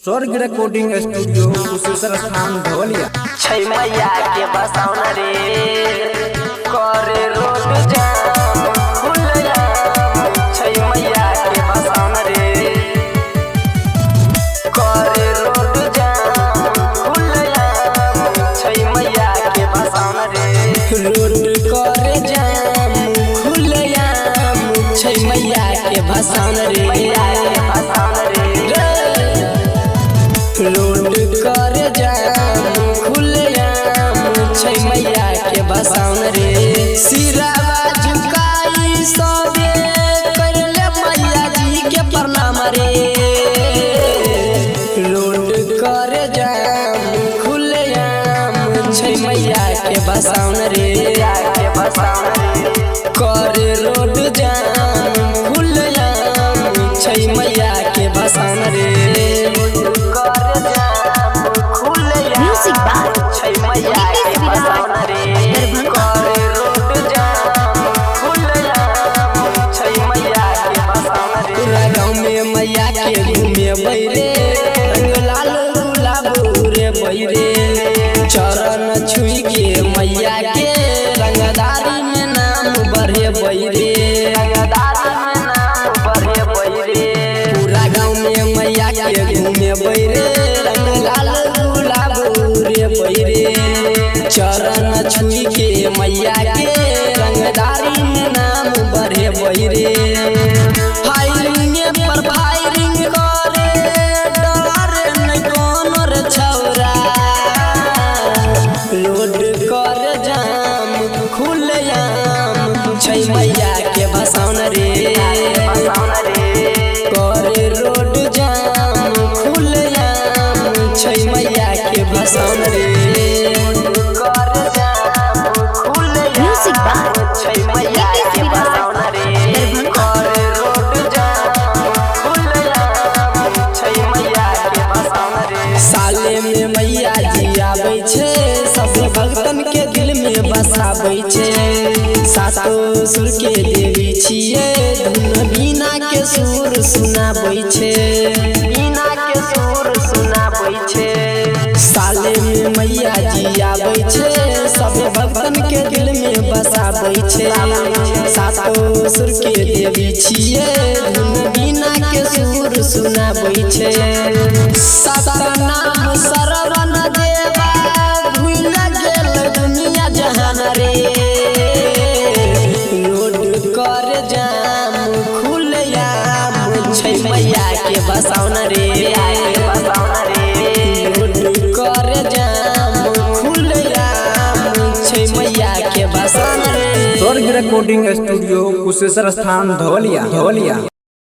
स्वर्ग recording studio Kusheshwar स्थान धवलिया। छै मैया के बसाउन रे करे रोड जाम खुलया। छै मैया के बसाउन रे करे रोड जाम खुलया। छै मैया के बसाउन रे रोड करे जाम खुलया। छै मैया के बसाउन रे रोड कर जाम खुलयाम। छै मैया के बसाउन रे सिरावा झुकाई सबे कर ले मैया जी के प्रणाम रे। रोड कर जाम खुलयाम। छै मैया के बसाउन रे करे रोड जाम खुलयाम। छै मैया के बसाउन रे मैया के घूमे बैरे रंग लाल गुलाब रे बैरे। चरण छुई के मैया के रंगदारी में नाम बढ़े बैरे। पूरा गाँव में मैया के घूमे बैरे रंग लाल गुलाब रे बैरे। चरण छुई के मैया के रंगदारी में नाम बढ़े बैरे। पर फायरिंग करे डर नहीं कोनो रे छौरा। रोड कर जाम खुलयाम। छै मैया के बसाउन रे करे रोड जाम खुलयाम। छै मैया के बसाउन रे करे जाम खुलयाम। छै मैया के बसाउन रे साले में मैया जी आबै छै सब भक्तन के दिल में बसाबै छै। सातो सुर के देवी छियै धुन बीना के सुर सुनाबै छै। बीना के सुर सुनाबै छै। साले में मैया जी आबै छै सब भक्तन के दिल में बसाबै छै। सातो सुर के देवी छियै धुन बीना के सुर सुनाबै छै। नाम सरवन देवा भूल गेल दुनिया जहान रे। रोड कर जाम खुलयाम। छै मैया के बसाउन रे रोड कर जाम खुलयाम। छै मैया के बसाउन रे। स्वर्ग रिकॉर्डिंग स्टूडियो कुशेश्वर स्थान धवलिया।